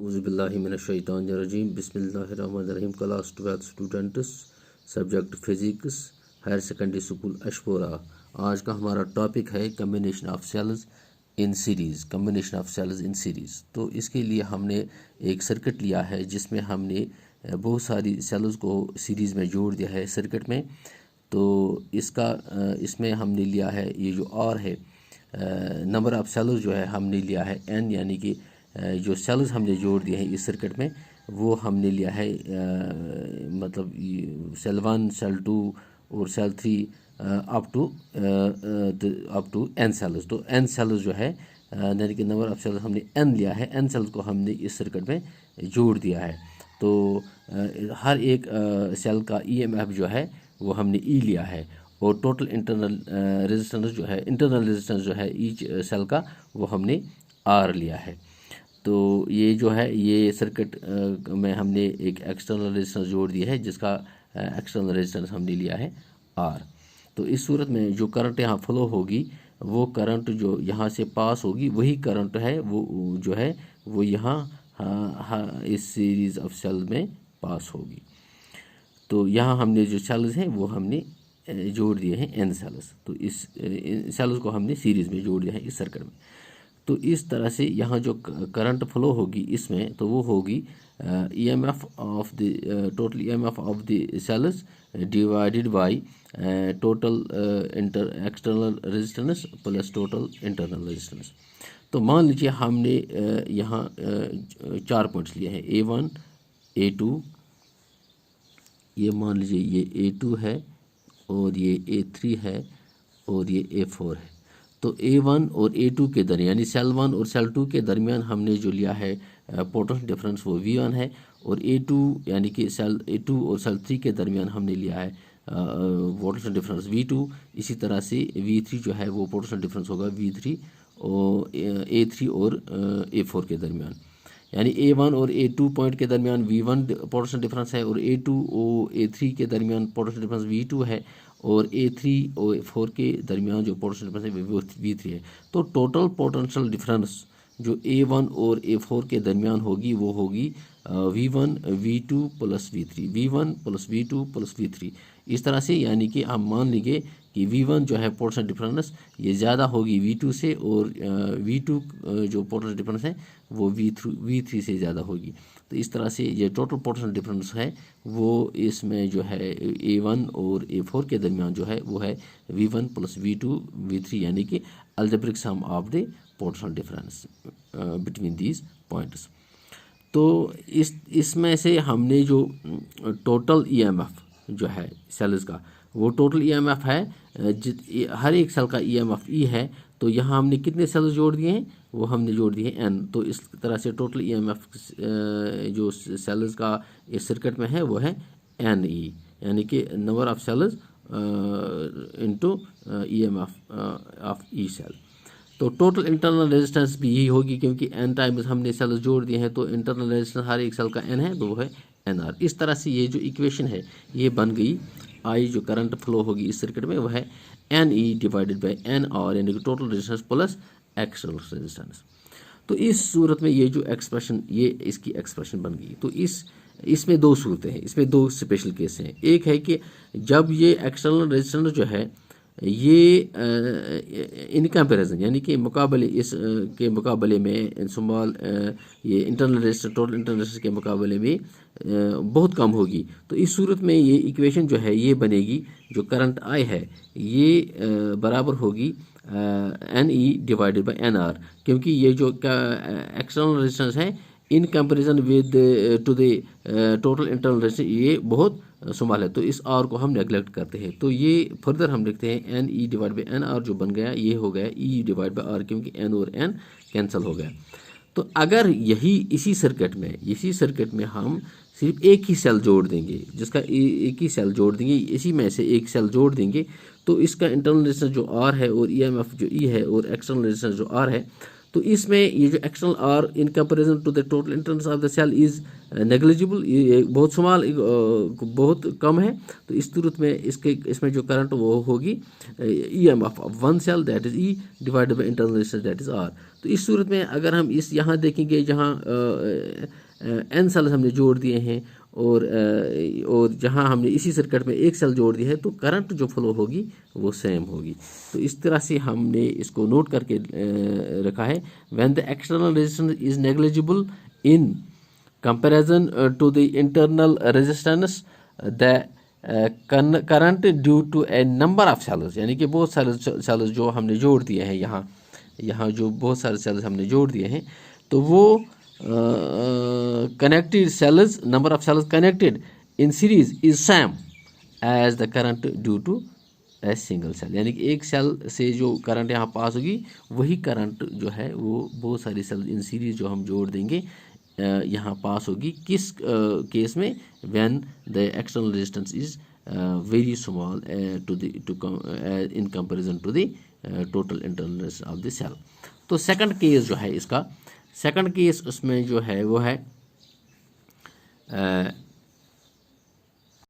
औज़ुबिल्लाहिमिनश्शैतानिर्रजीम बिस्मिल्लाहिर्रहमानिर्रहीम। Class 12 students, subject physics, higher secondary school Ashpora. आज का हमारा टॉपिक है combination of cells in series. Combination of cells in series. तो इसके लिए हमने एक सर्किट लिया है जिसमें हमने बहुत सारी सेल्स को सीरीज़ में जोड़ दिया है सर्किट में। तो इसमें हमने लिया है ये जो आर है, नंबर ऑफ सेल्स जो है हमने लिया है एन, यानी कि जो सेल्स हमने जोड़ दिए हैं इस सर्किट में वो हमने लिया है मतलब सेल 1, सेल 2 और cell 3 up to N cells. तो एन सेल्स जो है यानी कि नंबर ऑफ सेल्स हमने एन लिया है, एन सेल्स को हमने इस सर्किट में जोड़ दिया है। तो हर एक सेल का ईएमएफ जो है वो हमने ई लिया है और टोटल इंटरनल रेजिस्टेंस जो है ईच सेल का वो हमने आर लिया है। तो ये जो है ये सर्किट में हमने एक एक्सटर्नल रेजिस्टेंस जोड़ दिया है जिसका एक्सटर्नल रेजिस्टेंस हमने लिया है आर। तो इस सूरत में जो करंट यहाँ फ्लो होगी वो करंट जो यहाँ से पास होगी वही करंट है वो जो है वो यहाँ इस सीरीज़ ऑफ सेल में पास होगी। तो यहाँ हमने जो सेल्स हैं वो हमने जोड़ दिए हैं एन सेल्स। तो इस सेल्स को हमने सीरीज़ में जोड़ दिया है इस सर्किट में। तो इस तरह से यहाँ जो करंट फ्लो होगी इसमें तो वो होगी EMF of the total EMF of the cells divided by total external resistance plus total internal resistance. तो मान लीजिए हमने यहाँ 4 पॉइंट्स लिए हैं A1 A2, ये मान लीजिए ये A2 है और ये A3 है और ये A4 है। तो A1 और A2 के दरमियान यानी सेल 1 और सेल 2 के दरमियान हमने जो लिया है पोटेंशियल डिफरेंस वो V1 है, और A2 यानी कि सेल A2 और सेल 3 के दरमियान हमने लिया है पोटेंशियल डिफरेंस V2। इसी तरह से V3 जो है वो पोटेंशियल डिफरेंस होगा V3 और A3 और A4 के दरमियान। यानी A1 और A2 पॉइंट के दरमियान V1 पोटेंशियल डिफरेंस है और A2 और A3 के दरमियान पोटेंशियल डिफरेंस V2 है और A3 और A4 के दरमियान जो पोटेंशियल डिफरेंस है वो V3 है। तो टोटल पोटेंशियल डिफरेंस जो A1 और A4 के दरमियान होगी वो होगी V1 V2 plus V3, V1 plus V2 plus V3। इस तरह से यानी कि आप मान लीजिए कि V1 जो है पोटेंशियल डिफरेंस ये ज़्यादा होगी V2 से और V2 जो पोटेंशियल डिफरेंस है वो V3 से ज़्यादा होगी। तो इस तरह से ये टोटल पोटेंशियल डिफरेंस है वो इसमें जो है A1 और A4 के दरमियान जो है वो है V1 प्लस V2 V3, यानी कि algebraic sum of the potential difference between these points. तो इसमें से हमने जो टोटल ईएमएफ जो है सेल्स का वो टोटल ईएमएफ है हर एक सेल का ईएमएफ ई है। तो यहाँ हमने कितने सेल्स जोड़ दिए हैं वो हमने जोड़ दिए हैं एन। तो इस तरह से टोटल ईएमएफ जो सेल्स का इस सर्किट में है वो है एन ई, यानी कि number of cells into EMF of E cell. तो टोटल इंटरनल रेजिस्टेंस भी यही होगी क्योंकि एन टाइम्स हमने सेल्स जोड़ दिए हैं। तो इंटरनल रेजिस्टेंस हर एक सेल का एन है तो वो है एन आर। इस तरह से ये जो इक्वेशन है ये बन गई। आई जो करंट फ्लो होगी इस सर्किट में वो है N E divided by N R, यानी कि total resistance plus external resistance. तो इस सूरत में ये जो एक्सप्रेशन ये इसकी एक्सप्रेशन बन गई। तो इसमें दो सूरतें हैं, इसमें दो स्पेशल केस हैं। एक है कि जब ये एक्सटर्नल रेजिस्टेंस जो है ये इन कंपैरिजन यानी कि मुकाबले इस के मुकाबले में स्मॉल ये internal resistance total internal resistance के मुकाबले में बहुत कम होगी। तो इस सूरत में ये इक्वेशन जो है ये बनेगी, जो करंट आई है ये बराबर होगी N E divided by N R, क्योंकि ये जो एक्सटर्नल रेजिस्टेंस है in comparison with to the total internal resistance ये बहुत स्मॉल है। तो इस आर को हम नेगलेक्ट करते हैं। तो ये फर्दर हम लिखते हैं N E divide by N R, जो बन गया ये हो गया ई डिवाइड बाई आर, क्योंकि एन और एन कैंसिल हो गया। तो अगर यही इसी सर्किट में हम सिर्फ एक ही सेल जोड़ देंगे, जिसका एक ही सेल जोड़ देंगे, इसी में से एक सेल जोड़ देंगे, तो इसका इंटरनल रेजिस्टेंस जो आर है और ईएमएफ जो ई है और एक्सटर्नल रेजिस्टेंस जो आर है, तो इसमें ये जो external R in comparison to the total internals of the cell is negligible, ये बहुत स्मॉल, बहुत कम है। तो इस सूरत में इसमें जो करंट वो होगी EM of one cell that is E divided by internal resistance that is R। तो इस सूरत में अगर हम इस यहाँ देखेंगे जहाँ N सेल्स हमने जोड़ दिए हैं और जहाँ हमने इसी सर्किट में एक सेल जोड़ दिया है, तो करंट जो फ्लो होगी वो सेम होगी। तो इस तरह से हमने इसको नोट करके रखा है। When the external resistance is negligible in comparison to the internal resistance, the current due to a number of cells, यानी कि बहुत सारे सेल्स जो हमने जोड़ दिए हैं, यहाँ जो बहुत सारे सेल्स हमने जोड़ दिए हैं, तो वो connected cells, number of cells connected in series is same as the current due to a single cell, यानी कि एक सेल से जो करंट यहाँ पास होगी वही करंट जो है वो बहुत सारी सेल इन सीरीज जो हम जोड़ देंगे यहाँ पास होगी। किस केस में? When the external resistance is very small in comparison to the total internal of the cell. तो सेकंड केस जो है इसका, सेकंड केस उसमें जो है वो है